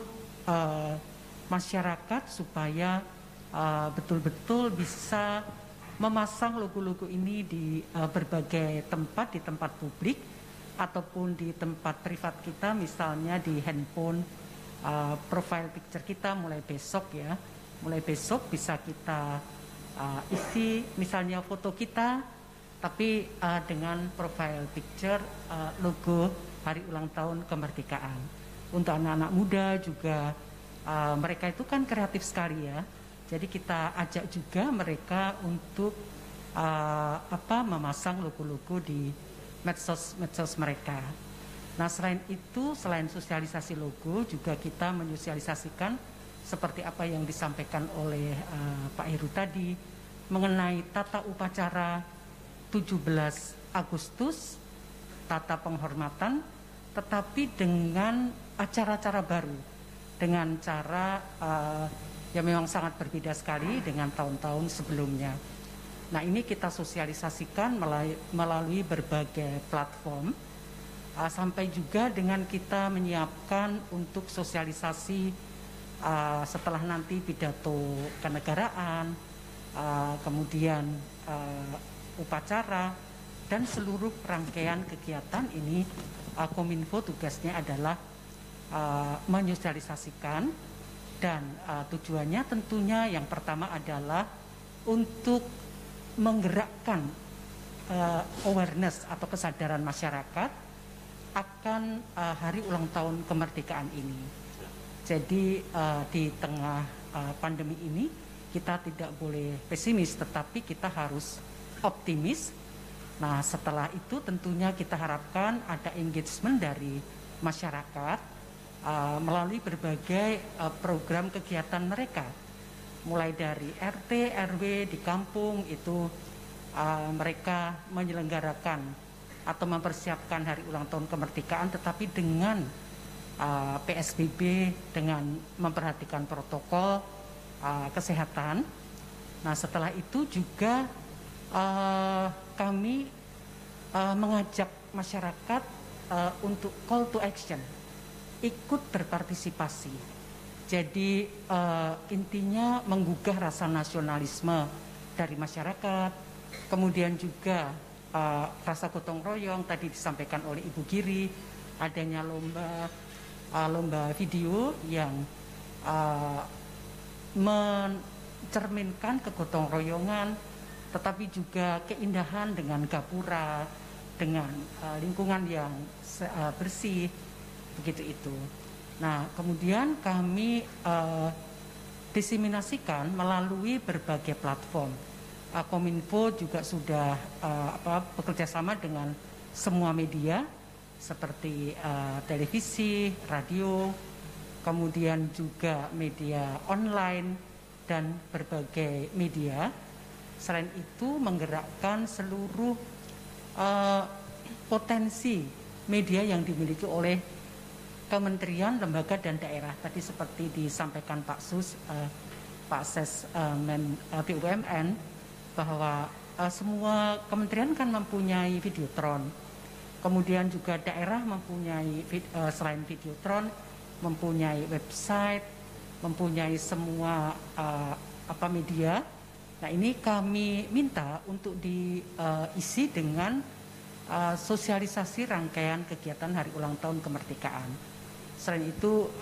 masyarakat supaya betul-betul bisa memasang logo-logo ini di berbagai tempat, di tempat publik ataupun di tempat privat kita, misalnya di handphone, profile picture kita mulai besok ya. Mulai besok bisa kita isi misalnya foto kita, tapi dengan profile picture logo hari ulang tahun kemerdekaan. Untuk anak-anak muda juga mereka itu kan kreatif sekali ya. Jadi kita ajak juga mereka untuk memasang logo-logo di medsos mereka. Nah selain itu, selain sosialisasi logo, juga kita menyosialisasikan seperti apa yang disampaikan oleh Pak Heru tadi mengenai tata upacara 17 Agustus, tata penghormatan, tetapi dengan acara-acara baru, dengan cara yang memang sangat berbeda sekali dengan tahun-tahun sebelumnya. Nah ini kita sosialisasikan melalui berbagai platform, sampai juga dengan kita menyiapkan untuk sosialisasi setelah nanti pidato kenegaraan, kemudian upacara, dan seluruh rangkaian kegiatan ini Kominfo tugasnya adalah menyosialisasikan dan tujuannya tentunya yang pertama adalah untuk menggerakkan awareness atau kesadaran masyarakat akan hari ulang tahun kemerdekaan ini. Jadi di tengah pandemi ini kita tidak boleh pesimis, tetapi kita harus optimis. Nah, setelah itu tentunya kita harapkan ada engagement dari masyarakat melalui berbagai program kegiatan mereka. Mulai dari RT, RW di kampung itu mereka menyelenggarakan atau mempersiapkan hari ulang tahun kemerdekaan, tetapi dengan PSBB, dengan memperhatikan protokol kesehatan. Nah, setelah itu juga kami mengajak masyarakat untuk call to action, ikut berpartisipasi. Jadi intinya menggugah rasa nasionalisme dari masyarakat, kemudian juga rasa gotong royong tadi disampaikan oleh Ibu Giri, adanya lomba video yang mencerminkan kegotong royongan, tetapi juga keindahan dengan gapura, dengan lingkungan yang bersih, begitu itu. Nah, kemudian kami diseminasikan melalui berbagai platform. Kominfo juga sudah bekerja sama dengan semua media seperti televisi, radio, kemudian juga media online dan berbagai media. Selain itu menggerakkan seluruh potensi media yang dimiliki oleh kementerian, lembaga dan daerah. Tadi seperti disampaikan Pak Sus, Pak Ses BUMN, bahwa semua kementerian kan mempunyai videotron. Kemudian juga daerah mempunyai selain videotron, mempunyai website, mempunyai semua media. Nah, ini kami minta untuk diisi dengan sosialisasi rangkaian kegiatan hari ulang tahun kemerdekaan. Selain itu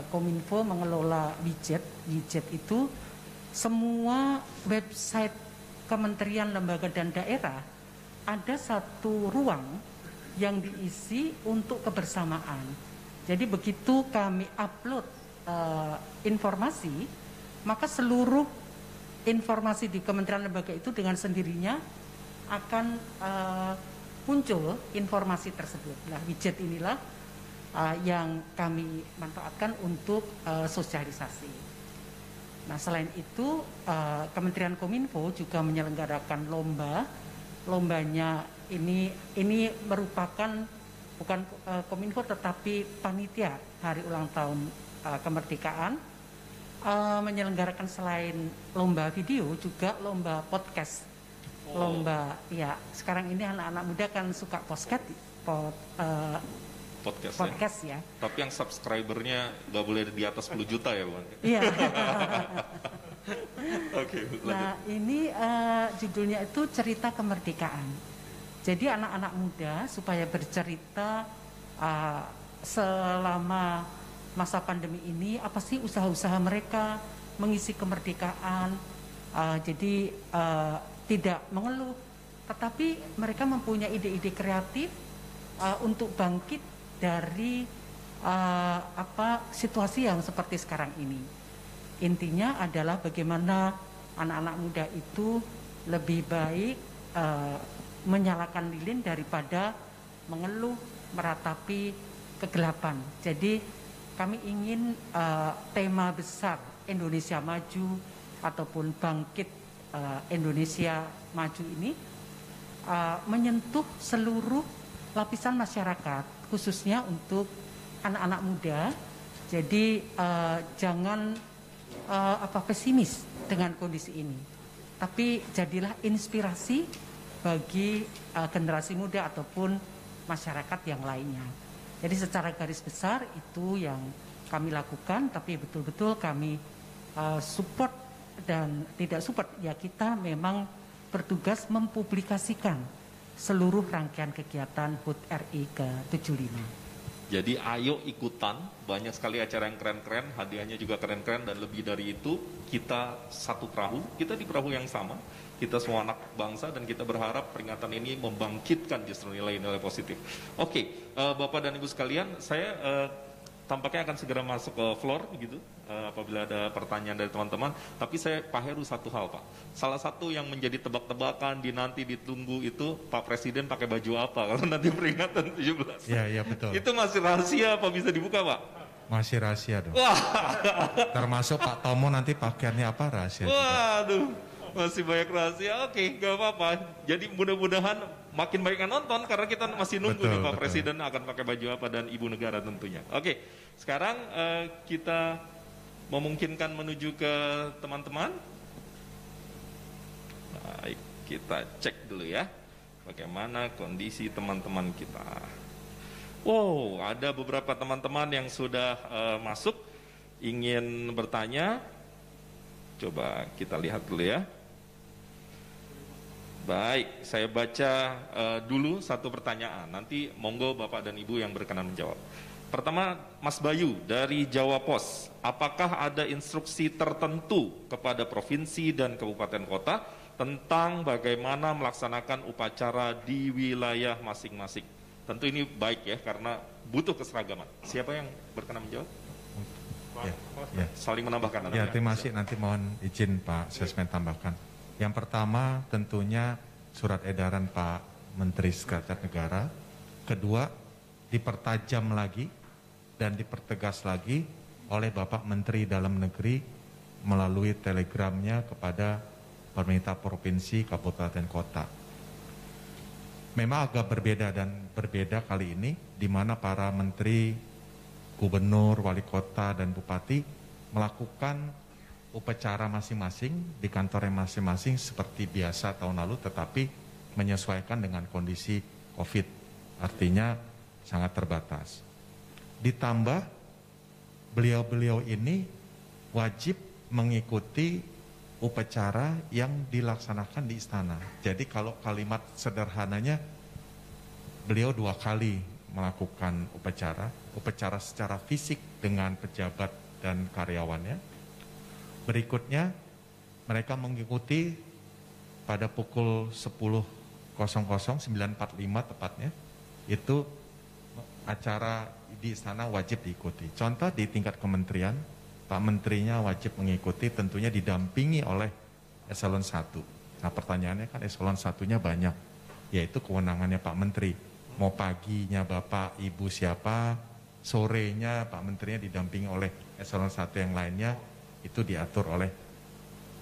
Kominfo mengelola widget itu semua website kementerian, lembaga dan daerah ada satu ruang yang diisi untuk kebersamaan. Jadi begitu kami upload informasi, maka seluruh informasi di kementerian lembaga itu dengan sendirinya akan muncul informasi tersebut. Nah, widget inilah yang kami manfaatkan untuk sosialisasi. Nah, selain itu Kementerian Kominfo juga menyelenggarakan lombanya ini merupakan bukan Kominfo tetapi panitia hari ulang tahun kemerdekaan menyelenggarakan selain lomba video juga lomba podcast. Lomba ya, sekarang ini anak-anak muda kan suka podcast ya. Tapi yang subscribernya nggak boleh di atas 10 juta ya, Bang? Iya. Oke, lanjut. Nah, ini judulnya itu Cerita Kemerdekaan. Jadi anak-anak muda supaya bercerita selama masa pandemi ini, apa sih usaha-usaha mereka mengisi kemerdekaan. Jadi tidak mengeluh, tetapi mereka mempunyai ide-ide kreatif untuk bangkit dari situasi yang seperti sekarang ini. Intinya adalah bagaimana anak-anak muda itu lebih baik menyalakan lilin daripada mengeluh meratapi kegelapan. Jadi kami ingin tema besar Indonesia Maju ataupun Bangkit Indonesia Maju ini menyentuh seluruh lapisan masyarakat, khususnya untuk anak-anak muda. Jadi jangan pesimis dengan kondisi ini, tapi jadilah inspirasi bagi generasi muda ataupun masyarakat yang lainnya. Jadi secara garis besar itu yang kami lakukan, tapi betul-betul kami support dan tidak support, ya kita memang bertugas mempublikasikan seluruh rangkaian kegiatan HUT RI ke-75. Jadi ayo ikutan, banyak sekali acara yang keren-keren, hadiahnya juga keren-keren, dan lebih dari itu kita satu perahu, kita di perahu yang sama, kita semua anak bangsa dan kita berharap peringatan ini membangkitkan justru nilai-nilai positif. Oke, Bapak dan Ibu sekalian, saya tampaknya akan segera masuk ke floor begitu apabila ada pertanyaan dari teman-teman. Tapi saya Pak Heru satu hal Pak, salah satu yang menjadi tebak-tebakan nanti ditunggu itu Pak Presiden pakai baju apa kalau nanti peringatan 17. Iya betul. Itu masih rahasia apa bisa dibuka Pak? Masih rahasia dong. Wah. Termasuk Pak Tomo nanti pakaiannya apa rahasia. Waduh. Masih banyak rahasia, oke, gak apa-apa. Jadi mudah-mudahan makin banyak yang nonton karena kita masih nunggu nih Pak Presiden akan pakai baju apa dan Ibu Negara tentunya. Oke, sekarang kita memungkinkan menuju ke teman-teman. Baik, kita cek dulu ya, bagaimana kondisi teman-teman kita. Wow, ada beberapa teman-teman yang sudah masuk, ingin bertanya. Coba kita lihat dulu ya. Baik, saya baca dulu satu pertanyaan. Nanti monggo Bapak dan Ibu yang berkenan menjawab. Pertama, Mas Bayu dari Jawa Pos. Apakah ada instruksi tertentu kepada provinsi dan kabupaten kota tentang bagaimana melaksanakan upacara di wilayah masing-masing? Tentu ini baik ya, karena butuh keseragaman. Siapa yang berkenan menjawab? Ya. Saling menambahkan. Ya, terima kasih. Nanti mohon izin Pak Sesmen tambahkan. Yang pertama tentunya surat edaran Pak Menteri Sekretariat Negara. Kedua, dipertajam lagi dan dipertegas lagi oleh Bapak Menteri Dalam Negeri melalui telegramnya kepada pemerintah provinsi, kabupaten, kota. Memang agak berbeda dan berbeda kali ini di mana para menteri, gubernur, wali kota, dan bupati melakukan upacara masing-masing di kantornya masing-masing seperti biasa tahun lalu, tetapi menyesuaikan dengan kondisi COVID, artinya sangat terbatas. Ditambah beliau-beliau ini wajib mengikuti upacara yang dilaksanakan di istana. Jadi kalau kalimat sederhananya, beliau 2 kali melakukan upacara secara fisik dengan pejabat dan karyawannya. Berikutnya, mereka mengikuti pada pukul 10.00, 9.45 tepatnya, itu acara di istana wajib diikuti. Contoh di tingkat kementerian, Pak Menterinya wajib mengikuti, tentunya didampingi oleh eselon 1. Nah pertanyaannya kan eselon 1-nya banyak, yaitu kewenangannya Pak Menteri. Mau paginya Bapak, Ibu siapa, sorenya Pak Menterinya didampingi oleh eselon 1 yang lainnya, itu diatur oleh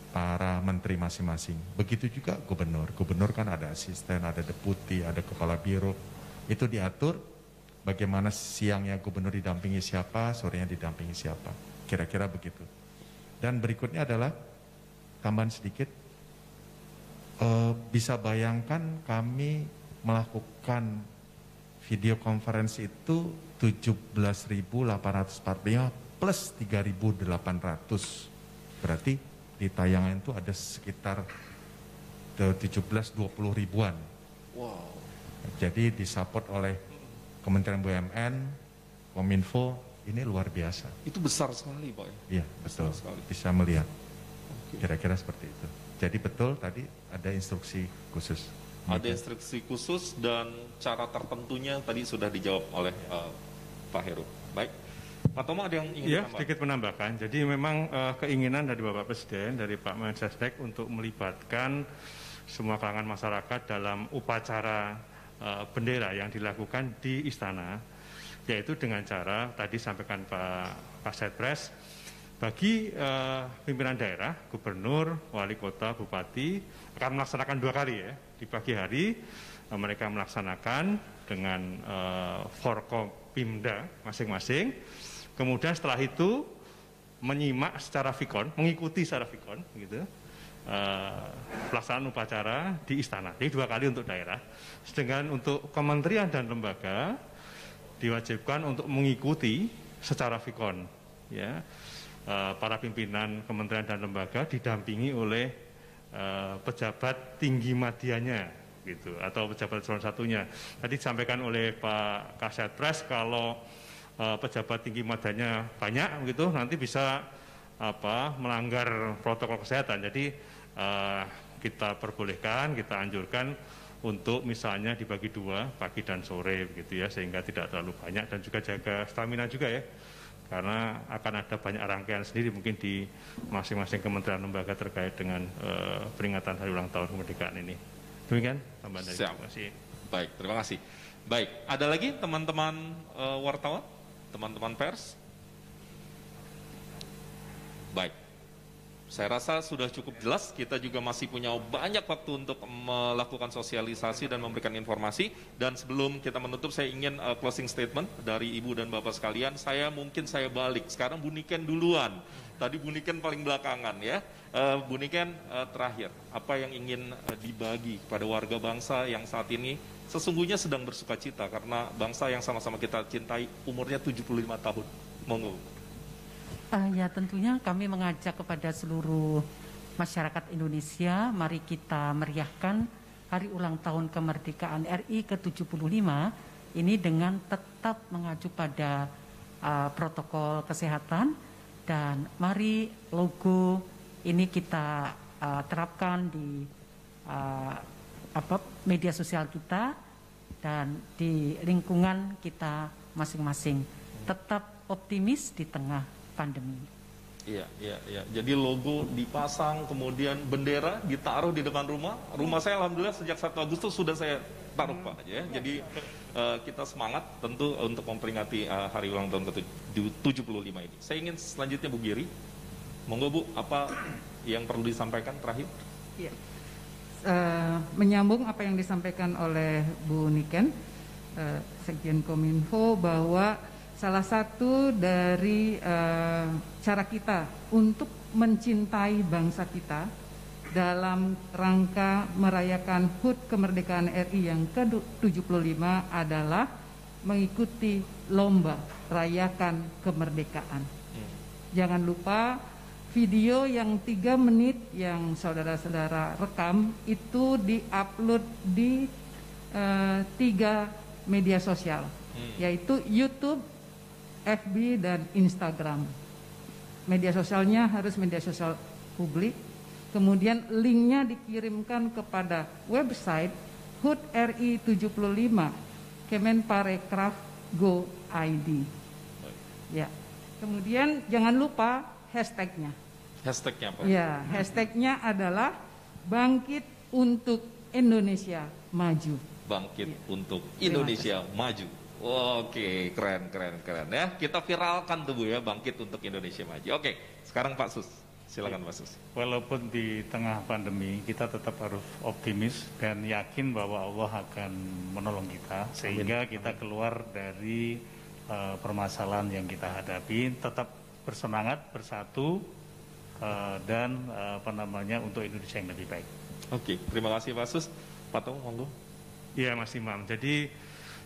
para menteri masing-masing. Begitu juga gubernur. Gubernur kan ada asisten, ada deputi, ada kepala biro. Itu diatur bagaimana siangnya gubernur didampingi siapa, sorenya didampingi siapa. Kira-kira begitu. Dan berikutnya adalah tambahan sedikit. Bisa bayangkan kami melakukan video konferensi itu 17.845 plus 3.800, berarti di tayangan itu ada sekitar 17-20 ribuan. Wow. Jadi disupport oleh Kementerian BUMN, Kominfo, ini luar biasa. Itu besar sekali Pak. Iya betul, bisa melihat. Kira-kira seperti itu. Jadi betul tadi ada instruksi khusus. Ada instruksi khusus dan cara tertentunya tadi sudah dijawab oleh Pak Heru. Baik. Pak Tomo ada yang ingin menambahkan? Sedikit menambahkan. Jadi memang keinginan dari Bapak Presiden, dari Pak Mensesnek untuk melibatkan semua kalangan masyarakat dalam upacara bendera yang dilakukan di istana, yaitu dengan cara tadi sampaikan Pak Kasetpres, bagi pimpinan daerah, gubernur, wali kota, bupati akan melaksanakan 2 kali ya. Di pagi hari mereka melaksanakan dengan Forkopimda masing-masing. Kemudian setelah itu menyimak secara vikon, mengikuti secara vikon, gitu, pelaksanaan upacara di istana. Jadi 2 kali untuk daerah. Sedangkan untuk kementerian dan lembaga diwajibkan untuk mengikuti secara vikon. Ya, para pimpinan kementerian dan lembaga didampingi oleh pejabat tinggi madianya, gitu, atau pejabat eselon 1-nya. Tadi disampaikan oleh Pak Kasetpres kalau pejabat tinggi madanya banyak gitu nanti bisa melanggar protokol kesehatan. Jadi kita perbolehkan, kita anjurkan untuk misalnya dibagi 2, pagi dan sore begitu ya, sehingga tidak terlalu banyak dan juga jaga stamina juga ya. Karena akan ada banyak rangkaian sendiri mungkin di masing-masing kementerian lembaga terkait dengan peringatan hari ulang tahun kemerdekaan ini. Demikian tambahan dari terima kasih. Baik, terima kasih. Baik, ada lagi teman-teman wartawan, teman-teman pers? Baik, saya rasa sudah cukup jelas. Kita juga masih punya banyak waktu untuk melakukan sosialisasi dan memberikan informasi. Dan sebelum kita menutup, saya ingin closing statement dari Ibu dan Bapak sekalian. Saya balik. Sekarang Bu Niken duluan. Tadi Bu Niken paling belakangan ya. Bu Niken terakhir, apa yang ingin dibagi kepada warga bangsa yang saat ini sesungguhnya sedang bersuka cita karena bangsa yang sama-sama kita cintai umurnya 75 tahun. Monggo. Ya tentunya kami mengajak kepada seluruh masyarakat Indonesia, mari kita meriahkan hari ulang tahun kemerdekaan RI ke-75 ini dengan tetap mengacu pada protokol kesehatan, dan mari logo ini kita terapkan di media sosial kita dan di lingkungan kita masing-masing. Tetap optimis di tengah pandemi. Iya. Jadi logo dipasang, kemudian bendera ditaruh di depan rumah. Rumah saya alhamdulillah sejak 1 Agustus sudah saya taruh Pak. Ya. Jadi kita semangat tentu untuk memperingati hari ulang tahun ke-75 ini. Saya ingin selanjutnya Bu Giri. Monggo Bu, apa yang perlu disampaikan terakhir? Iya. Menyambung apa yang disampaikan oleh Bu Niken, Sekjen Kominfo, bahwa salah satu dari cara kita untuk mencintai bangsa kita dalam rangka merayakan HUT kemerdekaan RI yang ke-75 adalah mengikuti lomba rayakan kemerdekaan. Jangan lupa video yang 3 menit yang saudara-saudara rekam itu diupload di 3 media sosial, yaitu YouTube, FB, dan Instagram. Media sosialnya harus media sosial publik. Kemudian linknya dikirimkan kepada website HUT RI 75 Kemenparekraf Go ID. Ya. Kemudian jangan lupa hashtagnya. Hashtagnya apa? Ya, hashtagnya adalah Bangkit untuk Indonesia Maju. Bangkit untuk Indonesia Maju. Oke, keren ya. Kita viralkan tuh Bu ya, Bangkit untuk Indonesia Maju. Oke, sekarang Pak Sus. Silakan Pak Sus. Walaupun di tengah pandemi, kita tetap harus optimis dan yakin bahwa Allah akan menolong kita sehingga kita keluar dari permasalahan yang kita hadapi, tetap bersemangat, bersatu, dan untuk Indonesia yang lebih baik. Oke, terima kasih Pak Sus. Pak Tong, monggo. Iya Mas Imam, jadi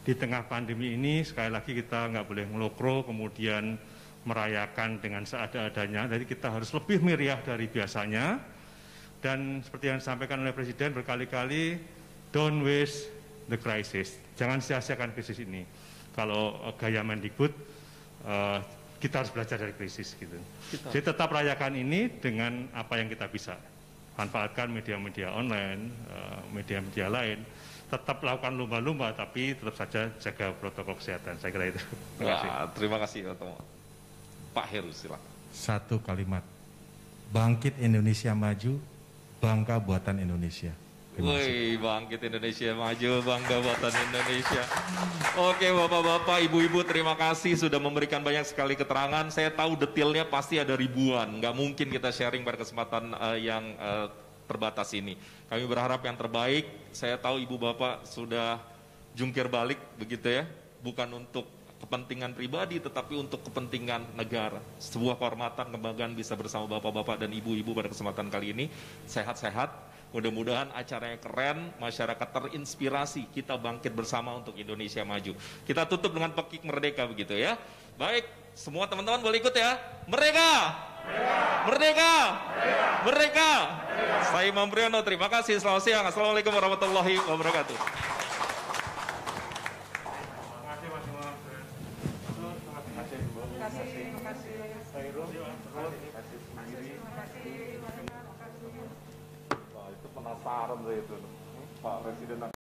di tengah pandemi ini sekali lagi kita nggak boleh ngelokro kemudian merayakan dengan seada-adanya. Jadi kita harus lebih meriah dari biasanya. Dan seperti yang disampaikan oleh Presiden berkali-kali, don't waste the crisis. Jangan sia-siakan krisis ini. Kalau gaya Mendikbud, kita harus belajar dari krisis gitu. Jadi tetap rayakan ini dengan apa yang kita bisa. Manfaatkan media-media online, media-media lain. Tetap lakukan lomba-lomba, tapi tetap saja jaga protokol kesehatan. Saya kira itu. Terima kasih. Pak Heru, silakan. 1 kalimat. Bangkit Indonesia Maju, bangga buatan Indonesia. Woi, Bangkit Indonesia Maju, bangga buatan Indonesia. Oke, Bapak-bapak, Ibu-ibu, terima kasih sudah memberikan banyak sekali keterangan. Saya tahu detailnya pasti ada ribuan. Nggak mungkin kita sharing pada kesempatan yang terbatas ini. Kami berharap yang terbaik. Saya tahu Ibu Bapak sudah jungkir balik begitu ya, bukan untuk kepentingan pribadi tetapi untuk kepentingan negara. Sebuah kehormatan, kebanggaan bisa bersama Bapak-bapak dan Ibu-ibu pada kesempatan kali ini. Sehat-sehat, mudah-mudahan acaranya keren, masyarakat terinspirasi, kita bangkit bersama untuk Indonesia Maju. Kita tutup dengan pekik merdeka begitu ya. Baik, semua teman-teman boleh ikut ya. Merdeka! Merdeka! Merdeka! Saya Imam Priyono, terima kasih. Selamat siang. Assalamualaikum warahmatullahi wabarakatuh. Wah, itu penasaran saya itu. Pak Presiden